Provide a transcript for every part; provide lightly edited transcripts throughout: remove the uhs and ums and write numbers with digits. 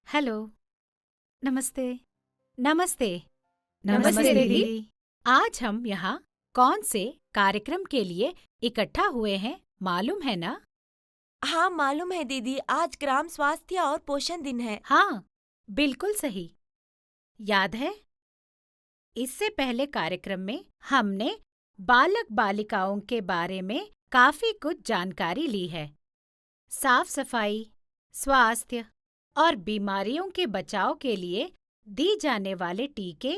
Hello. नमस्ते। नमस्ते। नमस्ते दीदी। आज हम यहाँ कौन से कार्यक्रम के लिए इकट्ठा हुए हैं मालूम है ना? हाँ मालूम है दीदी, आज ग्राम स्वास्थ्य और पोषण दिन है। हाँ, बिल्कुल सही। याद है, इससे पहले कार्यक्रम में हमने बालक बालिकाओं के बारे में काफी कुछ जानकारी ली है। साफ सफाई, स्वास्थ्य और बीमारियों के बचाव के लिए दी जाने वाले टीके,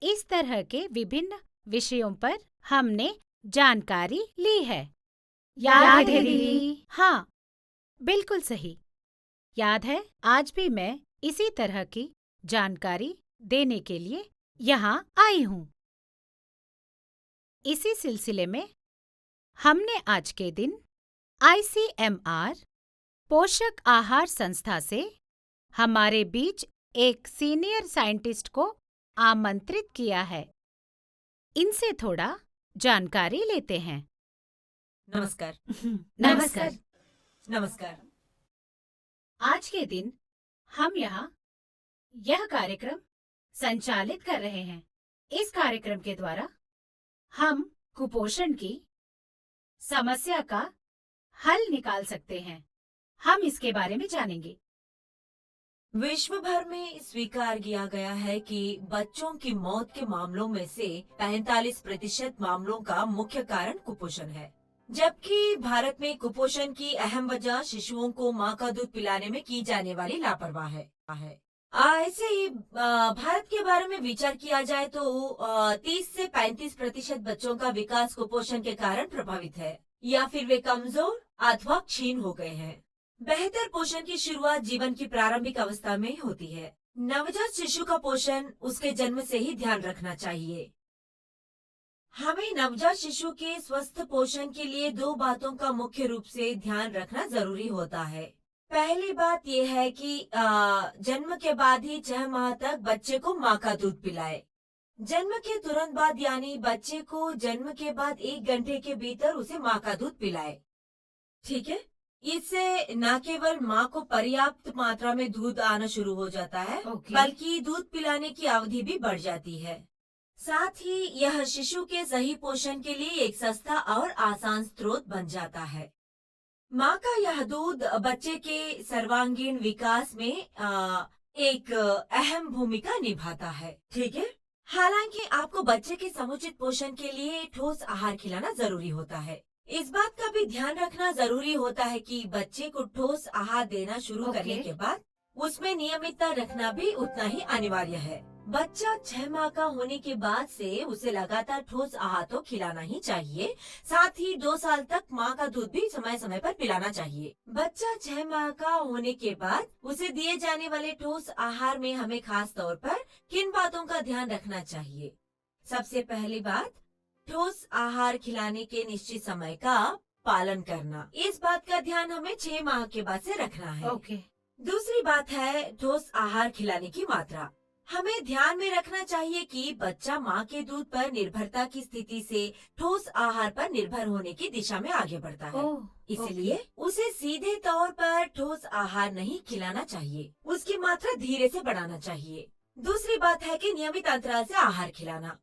इस तरह के विभिन्न विषयों पर हमने जानकारी ली है। याद है दीदी। हाँ, बिल्कुल सही। याद है, आज भी मैं इसी तरह की जानकारी देने के लिए यहाँ आई हूँ। इसी सिलसिले में हमने आज के दिन ICMR पोषक आहार संस्था से हमारे बीच एक सीनियर साइंटिस्ट को आमंत्रित किया है। इनसे थोड़ा जानकारी लेते हैं। नमस्कार। नमस्कार। नमस्कार। आज के दिन हम यहाँ यह कार्यक्रम संचालित कर रहे हैं। इस कार्यक्रम के द्वारा हम कुपोषण की समस्या का हल निकाल सकते हैं। हम इसके बारे में जानेंगे। विश्व भर में स्वीकार किया गया है कि बच्चों की मौत के मामलों में से 45% मामलों का मुख्य कारण कुपोषण है, जबकि भारत में कुपोषण की अहम वजह शिशुओं को मां का दूध पिलाने में की जाने वाली लापरवाही है। ऐसे ही भारत के बारे में विचार किया जाए तो 30 से 35% बच्चों का विकास कुपोषण के कारण प्रभावित है, या फिर वे कमजोर अथवा क्षीण हो गए हैं। बेहतर पोषण की शुरुआत जीवन की प्रारंभिक अवस्था में होती है। नवजात शिशु का पोषण उसके जन्म से ही ध्यान रखना चाहिए। हमें नवजात शिशु के स्वस्थ पोषण के लिए दो बातों का मुख्य रूप से ध्यान रखना जरूरी होता है। पहली बात यह है कि जन्म के बाद ही 6 माह तक बच्चे को मां का दूध पिलाए। जन्म के तुरंत बाद यानी बच्चे को जन्म के बाद 1 घंटे के भीतर उसे मां का दूध पिलाए। ठीक है, इससे न केवल मां को पर्याप्त मात्रा में दूध आना शुरू हो जाता है, बल्कि दूध पिलाने की अवधि भी बढ़ जाती है। साथ ही यह शिशु के सही पोषण के लिए एक सस्ता और आसान स्रोत बन जाता है। मां का यह दूध बच्चे के सर्वांगीण विकास में एक अहम भूमिका निभाता है। ठीक है, हालांकि आपको बच्चे के समुचित पोषण के लिए ठोस आहार खिलाना जरूरी होता है। इस बात का भी ध्यान रखना जरूरी होता है कि बच्चे को ठोस आहार देना शुरू करने के बाद उसमें नियमितता रखना भी उतना ही अनिवार्य है। बच्चा 6 माह का होने के बाद से उसे लगातार ठोस आहार तो खिलाना ही चाहिए। साथ ही 2 साल तक माँ का दूध भी समय समय पर पिलाना चाहिए। बच्चा 6 माह का होने के बाद उसे दिए जाने वाले ठोस आहार में हमें खास तौर पर किन बातों का ध्यान रखना चाहिए? सबसे पहली बात, ठोस आहार खिलाने के निश्चित समय का पालन करना। इस बात का ध्यान हमें 6 माह के बाद से रखना है। दूसरी बात है ठोस आहार खिलाने की मात्रा। हमें ध्यान में रखना चाहिए कि बच्चा माँ के दूध पर निर्भरता की स्थिति से ठोस आहार पर निर्भर होने की दिशा में आगे बढ़ता है। इसलिए उसे सीधे तौर पर ठोस आहार नहीं खिलाना चाहिए, उसकी मात्रा धीरे से बढ़ाना चाहिए। दूसरी बात है कि नियमित अंतराल से आहार खिलाना।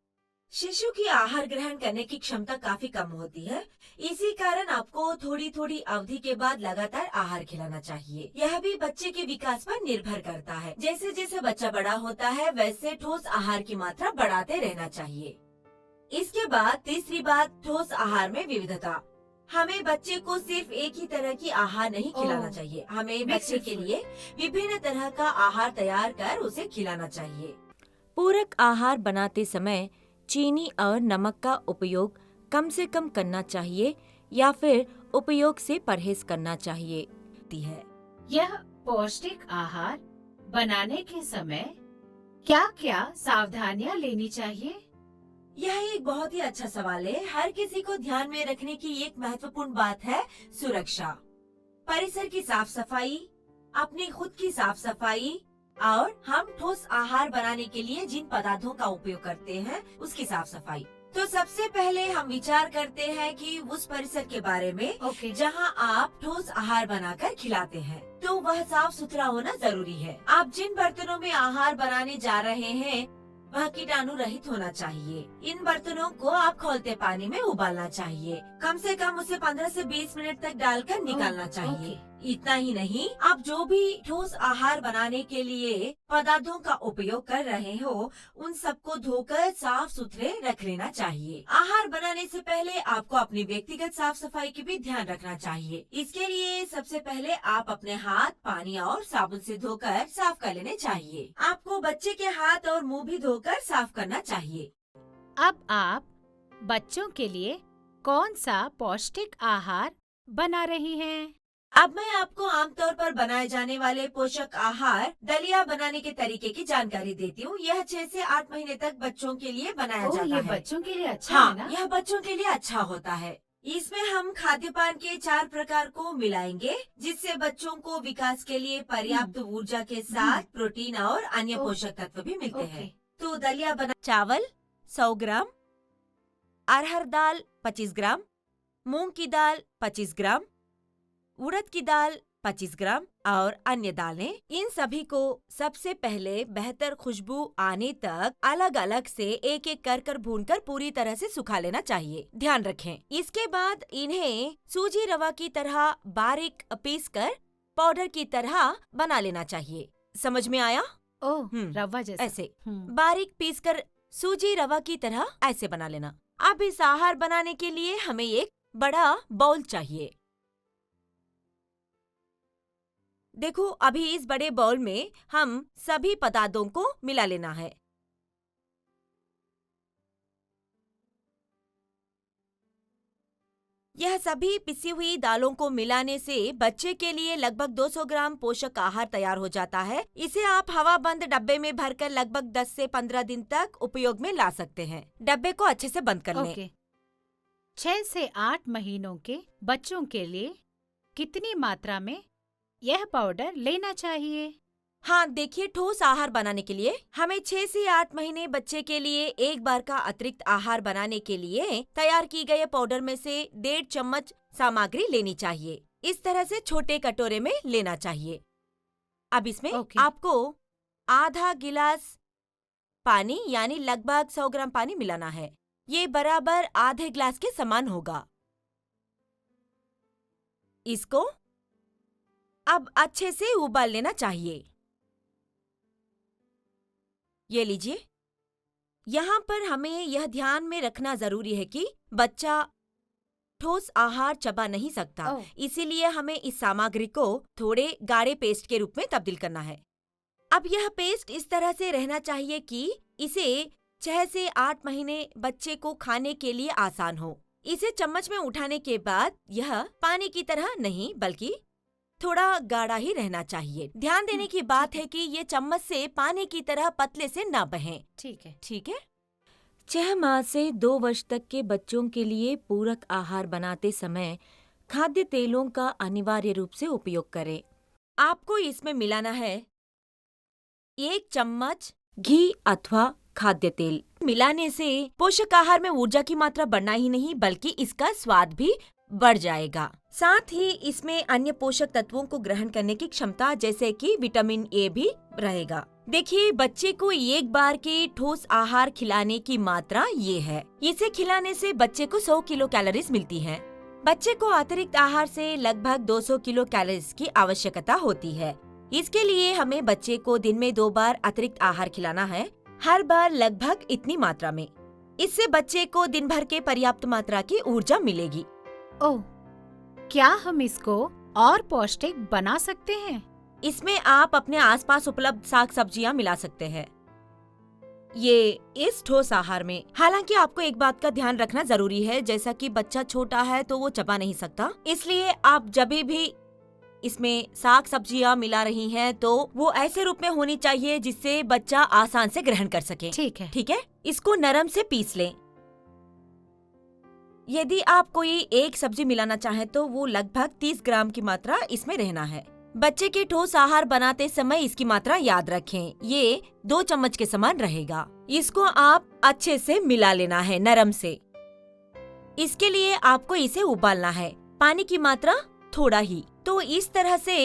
शिशु की आहार ग्रहण करने की क्षमता काफी कम होती है, इसी कारण आपको थोड़ी थोड़ी अवधि के बाद लगातार आहार खिलाना चाहिए। यह भी बच्चे के विकास पर निर्भर करता है। जैसे जैसे बच्चा बड़ा होता है वैसे ठोस आहार की मात्रा बढ़ाते रहना चाहिए। इसके बाद तीसरी बात, ठोस आहार में विविधता। हमें बच्चे को सिर्फ एक ही तरह की आहार नहीं खिलाना चाहिए। हमें बच्चे के लिए विभिन्न तरह का आहार तैयार कर उसे खिलाना चाहिए। पूरक आहार बनाते समय चीनी और नमक का उपयोग कम से कम करना चाहिए या फिर उपयोग से परहेज करना चाहिए। यह पौष्टिक आहार बनाने के समय क्या-क्या सावधानियां लेनी चाहिए? यह एक बहुत ही अच्छा सवाल है। हर किसी को ध्यान में रखने की एक महत्वपूर्ण बात है सुरक्षा। परिसर की साफ सफाई, अपनी खुद की साफ सफाई और हम ठोस आहार बनाने के लिए जिन पदार्थों का उपयोग करते हैं उसकी साफ सफाई। तो सबसे पहले हम विचार करते हैं कि उस परिसर के बारे में जहां आप ठोस आहार बनाकर खिलाते हैं। तो वह साफ सुथरा होना जरूरी है। आप जिन बर्तनों में आहार बनाने जा रहे हैं वह कीटाणु रहित होना चाहिए। इन बर्तनों को आप खौलते पानी में उबालना चाहिए। कम से कम उसे 15 से 20 मिनट तक डालकर निकालना चाहिए। इतना ही नहीं, आप जो भी ठोस आहार बनाने के लिए पदार्थों का उपयोग कर रहे हो उन सबको धोकर साफ सुथरे रख लेना चाहिए। आहार बनाने से पहले आपको अपनी व्यक्तिगत साफ सफाई की भी ध्यान रखना चाहिए। इसके लिए सबसे पहले आप अपने हाथ पानी और साबुन से धोकर साफ कर लेने चाहिए। आपको बच्चे के हाथ और मुंह भी धोकर साफ करना चाहिए। अब आप बच्चों के लिए कौन सा पौष्टिक आहार बना रही हैं? अब मैं आपको आमतौर पर बनाए जाने वाले पोषक आहार दलिया बनाने के तरीके की जानकारी देती हूँ। यह 6 से 8 महीने तक बच्चों के लिए बनाया जाता ये है। बच्चों के लिए अच्छा हाँ, है ना? यह बच्चों के लिए अच्छा होता है। इसमें हम खाद्यपान के 4 प्रकार को मिलाएंगे जिससे बच्चों को विकास के लिए पर्याप्त ऊर्जा के साथ प्रोटीन और अन्य पोषक तत्व भी मिलते हैं। तो दलिया बना चावल 100 ग्राम, अरहर दाल 25 ग्राम, मूंग की दाल 25 ग्राम, उड़द की दाल 25 ग्राम और अन्य दालें। इन सभी को सबसे पहले बेहतर खुशबू आने तक अलग अलग से एक एक कर भूनकर पूरी तरह से सुखा लेना चाहिए। ध्यान रखें, इसके बाद इन्हें सूजी रवा की तरह बारीक पीसकर पाउडर की तरह बना लेना चाहिए। समझ में आया? रवा जैसा। ऐसे बारीक पीसकर सूजी रवा की तरह ऐसे बना लेना। अब इस आहार बनाने के लिए हमें एक बड़ा बाउल चाहिए। देखो, अभी इस बड़े बाउल में हम सभी पदार्थों को मिला लेना है। यह सभी पिसी हुई दालों को मिलाने से बच्चे के लिए लगभग 200 ग्राम पोषक आहार तैयार हो जाता है। इसे आप हवाबंद डब्बे में भरकर लगभग 10 से 15 दिन तक उपयोग में ला सकते हैं। डब्बे को अच्छे से बंद कर लें। 6 से 8 महीनों के बच्चों के लिए कितनी मात्रा में यह पाउडर लेना चाहिए? हाँ, देखिए, ठोस आहार बनाने के लिए हमें 6 से 8 महीने बच्चे के लिए एक बार का अतिरिक्त आहार बनाने के लिए तैयार की गए पाउडर में से 1.5 चम्मच सामग्री लेनी चाहिए। इस तरह से छोटे कटोरे में लेना चाहिए। अब इसमें आपको आधा गिलास पानी यानी लगभग 100 ग्राम पानी मिलाना है। ये बराबर आधे गिलास के समान होगा। इसको अब अच्छे से उबाल लेना चाहिए। ये लीजिए। यहाँ पर हमें यह ध्यान में रखना जरूरी है कि बच्चा ठोस आहार चबा नहीं सकता, इसीलिए हमें इस सामग्री को थोड़े गाढ़े पेस्ट के रूप में तब्दील करना है। अब यह पेस्ट इस तरह से रहना चाहिए कि इसे 6 से 8 महीने बच्चे को खाने के लिए आसान हो। इसे चम्मच में उठाने के बाद यह पानी की तरह नहीं बल्कि थोड़ा गाढ़ा ही रहना चाहिए। ध्यान देने की बात है कि ये चम्मच से पानी की तरह पतले से ना बहें। ठीक है। 6 माह से 2 वर्ष तक के बच्चों के लिए पूरक आहार बनाते समय खाद्य तेलों का अनिवार्य रूप से उपयोग करें। आपको इसमें मिलाना है 1 चम्मच घी अथवा खाद्य तेल। मिलाने से पोषक आहार में ऊर्जा की मात्रा बढ़ना ही नहीं बल्कि इसका स्वाद भी बढ़ जाएगा। साथ ही इसमें अन्य पोषक तत्वों को ग्रहण करने की क्षमता जैसे कि विटामिन ए भी रहेगा। देखिए, बच्चे को एक बार के ठोस आहार खिलाने की मात्रा ये है। इसे खिलाने से बच्चे को 100 किलो कैलोरीज मिलती हैं। बच्चे को अतिरिक्त आहार से लगभग 200 किलो कैलोरीज की आवश्यकता होती है। इसके लिए हमें बच्चे को दिन में 2 बार अतिरिक्त आहार खिलाना है, हर बार लगभग इतनी मात्रा में। इससे बच्चे को दिन भर के पर्याप्त मात्रा की ऊर्जा मिलेगी। क्या हम इसको और पौष्टिक बना सकते हैं? इसमें आप अपने आसपास उपलब्ध साग सब्जियां मिला सकते हैं ये इस ठोस आहार में। हालांकि आपको एक बात का ध्यान रखना जरूरी है, जैसा कि बच्चा छोटा है तो वो चबा नहीं सकता, इसलिए आप जब भी इसमें साग सब्जियां मिला रही हैं तो वो ऐसे रूप में होनी चाहिए जिससे बच्चा आसान से ग्रहण कर सके। ठीक है। इसको नरम से पीस लें। यदि आप कोई एक सब्जी मिलाना चाहें तो वो लगभग 30 ग्राम की मात्रा इसमें रहना है। बच्चे के ठोस आहार बनाते समय इसकी मात्रा याद रखें, ये 2 चम्मच के समान रहेगा। इसको आप अच्छे से मिला लेना है नरम से। इसके लिए आपको इसे उबालना है, पानी की मात्रा थोड़ा ही। तो इस तरह से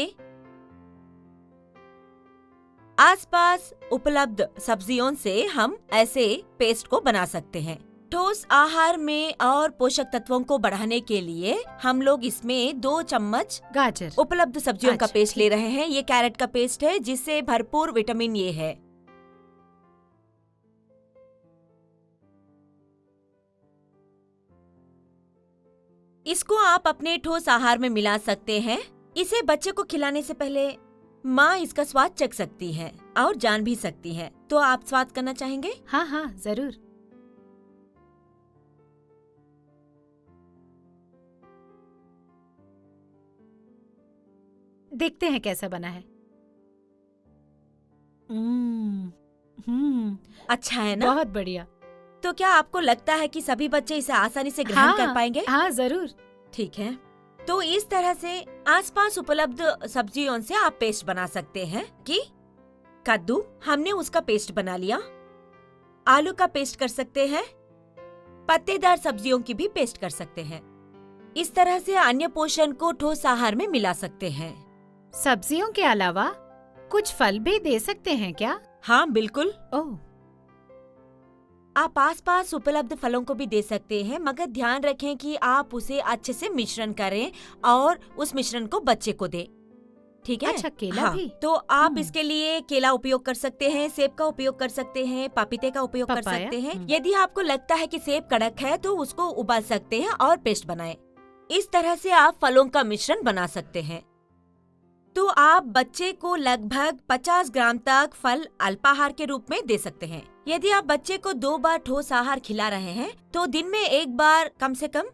आसपास उपलब्ध सब्जियों से हम ऐसे पेस्ट को बना सकते हैं। ठोस आहार में और पोषक तत्वों को बढ़ाने के लिए हम लोग इसमें 2 चम्मच गाजर उपलब्ध सब्जियों का अच्छा, पेस्ट ले ठीक। रहे हैं। ये कैरेट का पेस्ट है जिससे भरपूर विटामिन ए है। इसको आप अपने ठोस आहार में मिला सकते हैं। इसे बच्चे को खिलाने से पहले माँ इसका स्वाद चख सकती है और जान भी सकती है। तो आप स्वाद करना चाहेंगे? हाँ हाँ जरूर। देखते हैं कैसा बना है। अच्छा है ना? बहुत बढ़िया। तो क्या आपको लगता है कि सभी बच्चे इसे आसानी से ग्रहण कर पाएंगे? हाँ जरूर। ठीक है, तो इस तरह से आसपास उपलब्ध सब्जियों से आप पेस्ट बना सकते हैं। कि कद्दू, हमने उसका पेस्ट बना लिया। आलू का पेस्ट कर सकते हैं। पत्तेदार सब्जियों की भी पेस्ट कर सकते हैं। इस तरह से अन्य पोषण को ठोस आहार में मिला सकते हैं। सब्जियों के अलावा कुछ फल भी दे सकते हैं क्या? हाँ बिल्कुल, ओह, आप आसपास उपलब्ध फलों को भी दे सकते हैं, मगर ध्यान रखें कि आप उसे अच्छे से मिश्रण करें और उस मिश्रण को बच्चे को दें। ठीक है? अच्छा, केला हाँ, भी? तो आप इसके लिए केला उपयोग कर सकते हैं, सेब का उपयोग कर सकते हैं, पपीते का उपयोग कर पपाया? सकते हैं। यदि आपको लगता है कि सेब कड़क है तो उसको उबाल सकते हैं और पेस्ट बनाएं। इस तरह से आप फलों का मिश्रण बना सकते हैं। तो आप बच्चे को लगभग 50 ग्राम तक फल अल्पाहार के रूप में दे सकते हैं। यदि आप बच्चे को 2 बार ठोस आहार खिला रहे हैं तो दिन में 1 बार कम से कम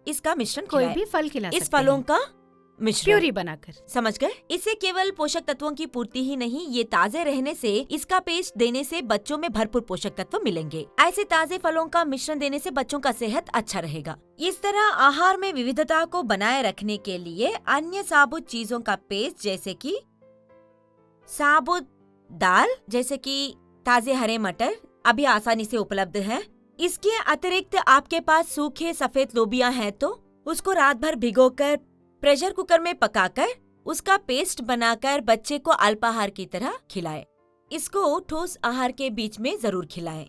इसका मिश्रण कोई खिलाएं। भी फल खिला इस सकते फलों हैं। का मिश्रण प्यूरी बनाकर। समझ गए? इससे केवल पोषक तत्वों की पूर्ति ही नहीं, ये ताजे रहने से, इसका पेस्ट देने से बच्चों में भरपूर पोषक तत्व मिलेंगे। ऐसे ताजे फलों का मिश्रण देने से बच्चों का सेहत अच्छा रहेगा। इस तरह आहार में विविधता को बनाए रखने के लिए अन्य साबुत चीजों का पेस्ट, जैसे कि साबुत दाल, जैसे कि ताजे हरे मटर, अभी आसानी से उपलब्ध है। इसके अतिरिक्त आपके पास सूखे सफेद लोबिया है तो उसको रात भर भिगोकर प्रेशर कुकर में पकाकर उसका पेस्ट बनाकर बच्चे को अल्पाहार की तरह खिलाएं। इसको ठोस आहार के बीच में जरूर खिलाएं।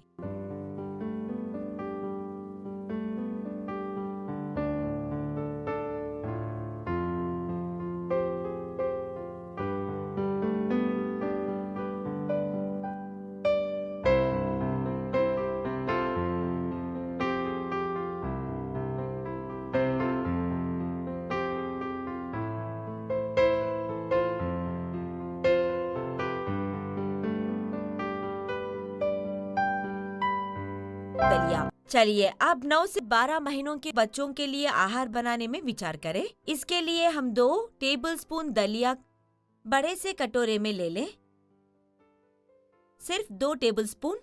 दलिया। चलिए अब 9 से 12 महीनों के बच्चों के लिए आहार बनाने में विचार करें। इसके लिए हम 2 टेबलस्पून दलिया बड़े से कटोरे में ले लें, सिर्फ 2 टेबलस्पून।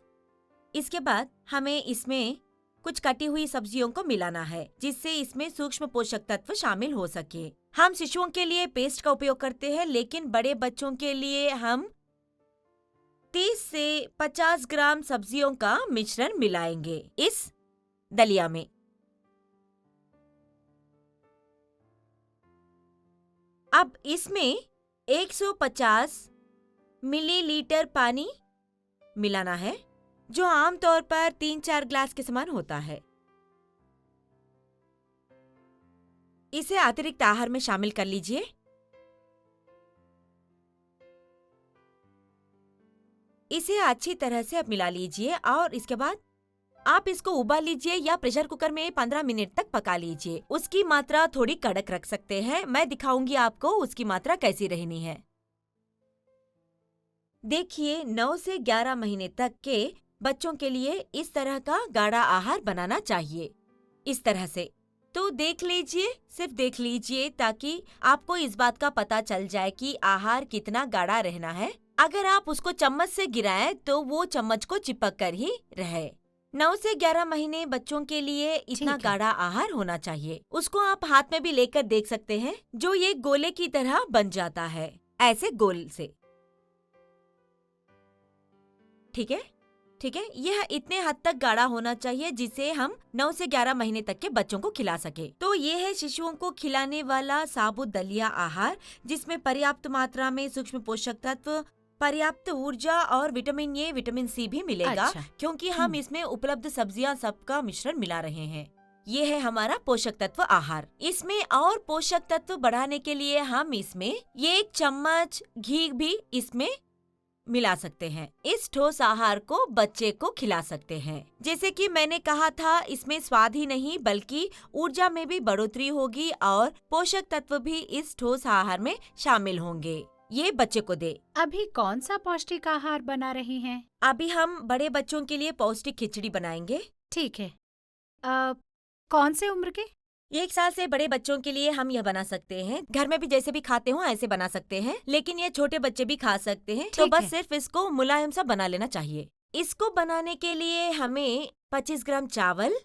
इसके बाद हमें इसमें कुछ कटी हुई सब्जियों को मिलाना है, जिससे इसमें सूक्ष्म पोषक तत्व शामिल हो सके। हम शिशुओं के लिए पेस्ट का उपयोग करते हैं, लेकिन बड़े बच्चों के लिए हम 30 से 50 ग्राम सब्जियों का मिश्रण मिलाएंगे इस दलिया में। अब इसमें 150 मिलीलीटर पानी मिलाना है, जो आमतौर पर 3-4 ग्लास के समान होता है। इसे अतिरिक्त आहार में शामिल कर लीजिए। इसे अच्छी तरह से अब मिला लीजिए और इसके बाद आप इसको उबाल लीजिए या प्रेशर कुकर में 15 मिनट तक पका लीजिए। उसकी मात्रा थोड़ी कड़क रख सकते हैं, मैं दिखाऊंगी आपको उसकी मात्रा कैसी रहनी है। देखिए 9 से 11 महीने तक के बच्चों के लिए इस तरह का गाढ़ा आहार बनाना चाहिए, इस तरह से। तो देख लीजिए, सिर्फ देख लीजिए, ताकि आपको इस बात का पता चल जाए कि आहार कितना गाढ़ा रहना है। अगर आप उसको चम्मच से गिराएं तो वो चम्मच को चिपक कर ही रहे। 9 से 11 महीने बच्चों के लिए इतना ठीक है। गाढ़ा आहार होना चाहिए। उसको आप हाथ में भी लेकर देख सकते हैं, जो ये गोले की तरह बन जाता है, ऐसे गोल से। ठीक है, ठीक है, यह इतने हद तक गाढ़ा होना चाहिए जिसे हम 9 से 11 महीने तक के बच्चों को खिला सके। तो ये है शिशुओं को खिलाने वाला साबुत दलिया आहार, जिसमें पर्याप्त मात्रा में सूक्ष्म पोषक तत्व, पर्याप्त ऊर्जा और विटामिन ए, विटामिन सी भी मिलेगा, अच्छा। क्योंकि हम इसमें उपलब्ध सब्जियां सबका मिश्रण मिला रहे हैं। ये है हमारा पोषक तत्व आहार। इसमें और पोषक तत्व बढ़ाने के लिए हम इसमें 1 चम्मच घी भी इसमें मिला सकते हैं। इस ठोस आहार को बच्चे को खिला सकते हैं। जैसे कि मैंने कहा था, इसमें स्वाद ही नहीं बल्कि ऊर्जा में भी बढ़ोतरी होगी और पोषक तत्व भी इस ठोस आहार में शामिल होंगे। ये बच्चे को दे। अभी कौन सा पौष्टिक आहार बना रही हैं? अभी हम बड़े बच्चों के लिए पौष्टिक खिचड़ी बनाएंगे। ठीक है। कौन से उम्र के? 1 साल से बड़े बच्चों के लिए हम यह बना सकते हैं। घर में भी जैसे भी खाते हो ऐसे बना सकते हैं, लेकिन ये छोटे बच्चे भी खा सकते हैं। तो ठीक बस है। सिर्फ इसको मुलायम सा बना लेना चाहिए। इसको बनाने के लिए हमें 25 ग्राम चावल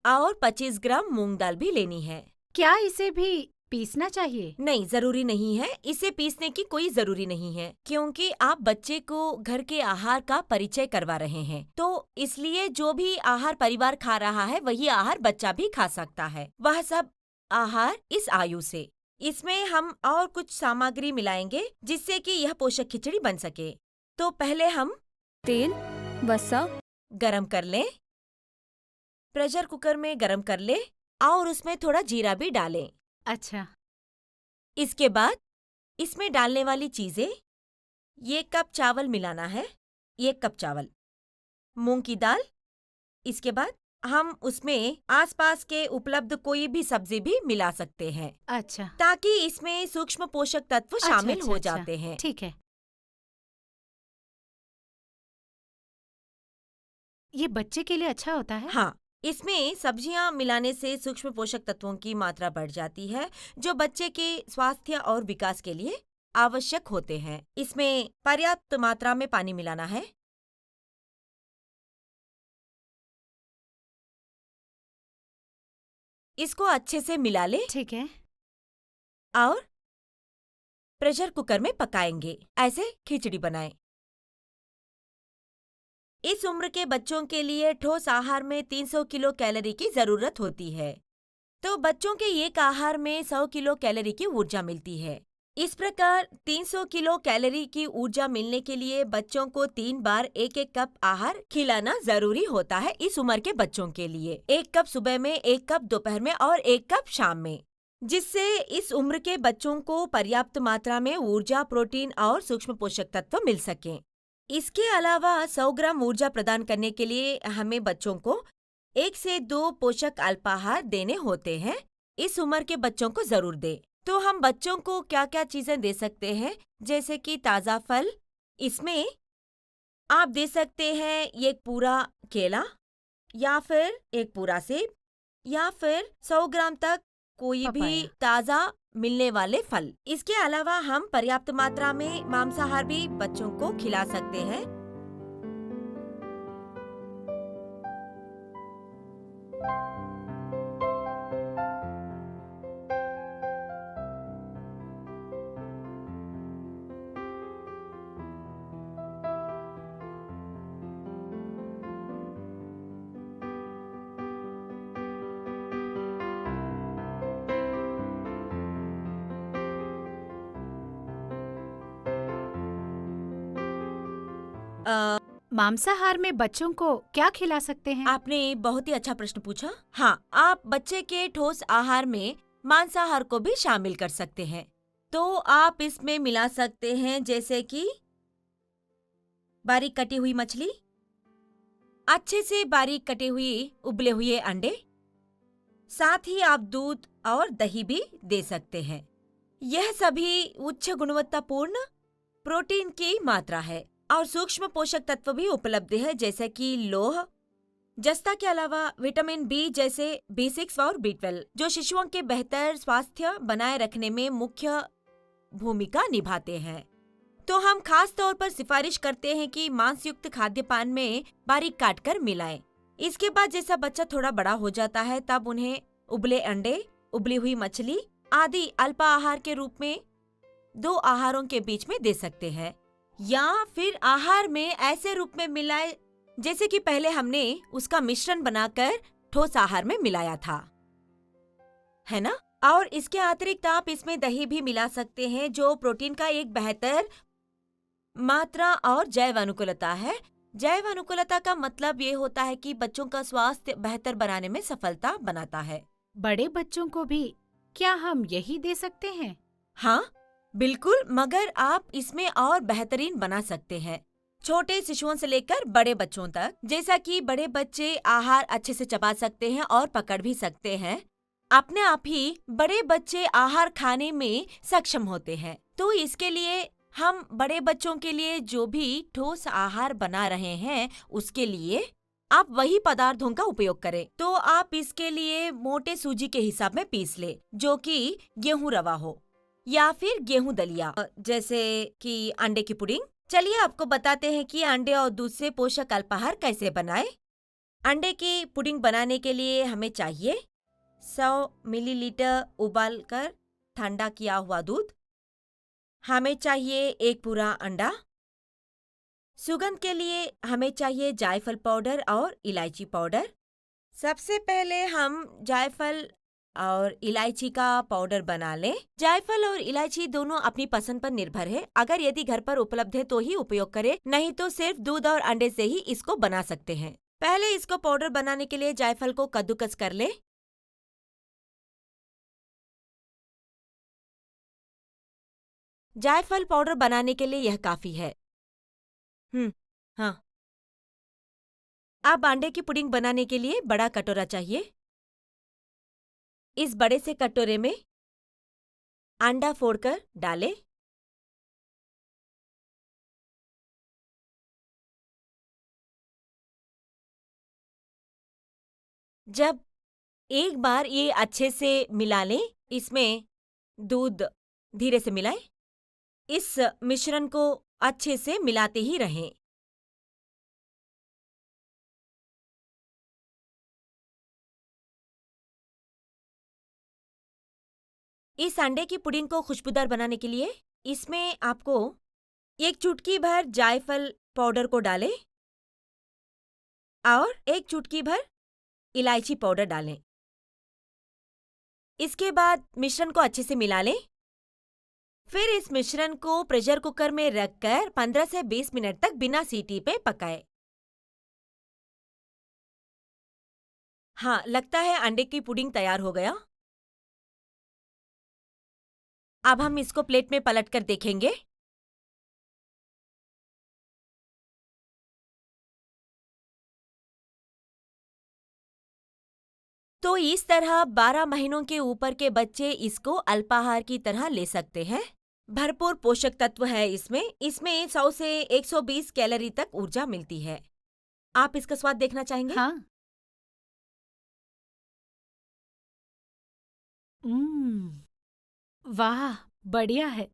और 25 ग्राम मूंग दाल भी लेनी है। क्या इसे भी पीसना चाहिए? नहीं, जरूरी नहीं है। इसे पीसने की कोई जरूरी नहीं है, क्योंकि आप बच्चे को घर के आहार का परिचय करवा रहे हैं। तो इसलिए जो भी आहार परिवार खा रहा है वही आहार बच्चा भी खा सकता है, वह सब आहार इस आयु से। इसमें हम और कुछ सामग्री मिलाएंगे जिससे कि यह पोषक खिचड़ी बन सके। तो पहले हम तेल, वसा, गरम कर लें। प्रेशर कुकर में गरम कर ले और उसमें थोड़ा जीरा भी डालें। अच्छा। इसके बाद इसमें डालने वाली चीजें, 1 कप चावल मिलाना है, 1 कप चावल, मूंग की दाल। इसके बाद हम उसमें आसपास के उपलब्ध कोई भी सब्जी भी मिला सकते हैं, अच्छा। ताकि इसमें सूक्ष्म पोषक तत्व शामिल अच्छा, हो अच्छा। जाते हैं। ठीक है। ये बच्चे के लिए अच्छा होता है? हाँ, इसमें सब्जियां मिलाने से सूक्ष्म पोषक तत्वों की मात्रा बढ़ जाती है, जो बच्चे के स्वास्थ्य और विकास के लिए आवश्यक होते हैं। इसमें पर्याप्त मात्रा में पानी मिलाना है। इसको अच्छे से मिला ले ठीक है। और प्रेशर कुकर में पकाएंगे। ऐसे खिचड़ी बनाएं। इस उम्र के बच्चों के लिए ठोस आहार में 300 किलो कैलोरी की जरूरत होती है, तो बच्चों के एक आहार में 100 किलो कैलोरी की ऊर्जा मिलती है। इस प्रकार 300 किलो कैलोरी की ऊर्जा मिलने के लिए बच्चों को 3 बार 1-1 कप आहार खिलाना जरूरी होता है इस उम्र के बच्चों के लिए। 1 कप सुबह में, 1 कप दोपहर में और 1 कप शाम में, जिससे इस उम्र के बच्चों को पर्याप्त मात्रा में ऊर्जा, प्रोटीन और सूक्ष्म पोषक तत्व मिल सकें। इसके अलावा 100 ग्राम ऊर्जा प्रदान करने के लिए हमें बच्चों को 1 से 2 पोषक अल्पाहार देने होते हैं। इस उम्र के बच्चों को जरूर दे। तो हम बच्चों को क्या क्या चीजें दे सकते हैं, जैसे कि ताज़ा फल। इसमें आप दे सकते हैं एक पूरा केला, या फिर एक पूरा सेब, या फिर 100 ग्राम तक कोई भी पपाया। ताज़ा मिलने वाले फल। इसके अलावा हम पर्याप्त मात्रा में मांसाहार भी बच्चों को खिला सकते हैं। मांसाहार में बच्चों को क्या खिला सकते हैं? आपने बहुत ही अच्छा प्रश्न पूछा। हाँ, आप बच्चे के ठोस आहार में मांसाहार को भी शामिल कर सकते हैं। तो आप इसमें मिला सकते हैं जैसे कि बारीक कटी हुई मछली, अच्छे से बारीक कटे हुए उबले हुए अंडे, साथ ही आप दूध और दही भी दे सकते हैं। यह सभी उच्च गुणवत्तापूर्ण प्रोटीन की मात्रा है और सूक्ष्म पोषक तत्व भी उपलब्ध है, जैसे कि लौह, जस्ता के अलावा विटामिन बी जैसे B6 और B12, जो शिशुओं के बेहतर स्वास्थ्य बनाए रखने में मुख्य भूमिका निभाते हैं। तो हम खास तौर पर सिफारिश करते हैं कि मांस युक्त खाद्यपान में बारीक काटकर मिलाएं। इसके बाद जैसा बच्चा थोड़ा बड़ा हो जाता है, तब उन्हें उबले अंडे, उबली हुई मछली आदि अल्पाहार के रूप में 2 आहारों के बीच में दे सकते हैं, या फिर आहार में ऐसे रूप में मिलाए जैसे कि पहले हमने उसका मिश्रण बनाकर ठोस आहार में मिलाया था, है ना? और इसके अतिरिक्त आप इसमें दही भी मिला सकते हैं, जो प्रोटीन का एक बेहतर मात्रा और जैव अनुकूलता है। जैव अनुकूलता का मतलब ये होता है कि बच्चों का स्वास्थ्य बेहतर बनाने में सफलता बनाता है। बड़े बच्चों को भी क्या हम यही दे सकते हैं? हाँ, बिल्कुल, मगर आप इसमें और बेहतरीन बना सकते हैं। छोटे शिशुओं से लेकर बड़े बच्चों तक, जैसा कि बड़े बच्चे आहार अच्छे से चबा सकते हैं और पकड़ भी सकते हैं, अपने आप ही बड़े बच्चे आहार खाने में सक्षम होते हैं। तो इसके लिए हम बड़े बच्चों के लिए जो भी ठोस आहार बना रहे हैं, उसके लिए आप वही पदार्थों का उपयोग करें। तो आप इसके लिए मोटे सूजी के हिसाब में पीस ले, जो कि गेहूं रवा हो या फिर गेहूं दलिया, जैसे कि अंडे की पुडिंग। चलिए आपको बताते हैं कि अंडे और दूध से पोषक अल्पाहार कैसे बनाएं। अंडे की पुडिंग बनाने के लिए हमें चाहिए 100 मिलीलीटर उबालकर ठंडा किया हुआ दूध। हमें चाहिए एक पूरा अंडा। सुगंध के लिए हमें चाहिए जायफल पाउडर और इलायची पाउडर। सबसे पहले हम जायफल और इलायची का पाउडर बना लें। जायफल और इलायची दोनों अपनी पसंद पर निर्भर है। अगर यदि घर पर उपलब्ध है तो ही उपयोग करें, नहीं तो सिर्फ दूध और अंडे से ही इसको बना सकते हैं। पहले इसको पाउडर बनाने के लिए जायफल को कद्दूकस कर ले। जायफल पाउडर बनाने के लिए यह काफी है। हाँ। अब अंडे की पुडिंग बनाने के लिए बड़ा कटोरा चाहिए। इस बड़े से कटोरे में अंडा फोड़कर डालें। जब एक बार ये अच्छे से मिला लें, इसमें दूध धीरे से मिलाएं। इस मिश्रण को अच्छे से मिलाते ही रहें। इस अंडे की पुडिंग को खुशबूदार बनाने के लिए इसमें आपको एक चुटकी भर जायफल पाउडर को डालें और एक चुटकी भर इलायची पाउडर डालें। इसके बाद मिश्रण को अच्छे से मिला लें। फिर इस मिश्रण को प्रेशर कुकर में रखकर 15 से 20 मिनट तक बिना सीटी पे पकाएं। हाँ, लगता है अंडे की पुडिंग तैयार हो गया। अब हम इसको प्लेट में पलटकर देखेंगे। तो इस तरह 12 महीनों के ऊपर के बच्चे इसको अल्पाहार की तरह ले सकते हैं। भरपूर पोषक तत्व है इसमें। इसमें 100 से 120 कैलोरी तक ऊर्जा मिलती है। आप इसका स्वाद देखना चाहेंगे? हाँ। वाह, बढ़िया है।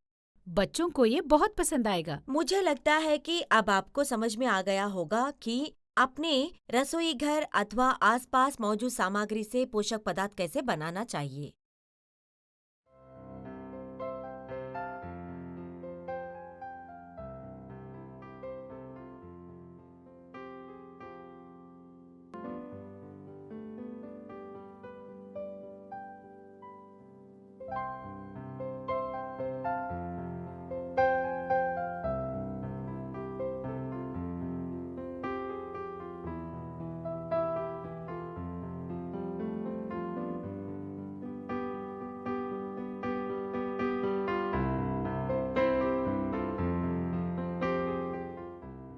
बच्चों को ये बहुत पसंद आएगा। मुझे लगता है कि अब आपको समझ में आ गया होगा कि अपने रसोई घर अथवा आसपास मौजूद सामग्री से पोषक पदार्थ कैसे बनाना चाहिए।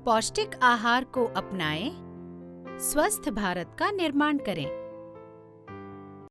पौष्टिक आहार को अपनाएं, स्वस्थ भारत का निर्माण करें।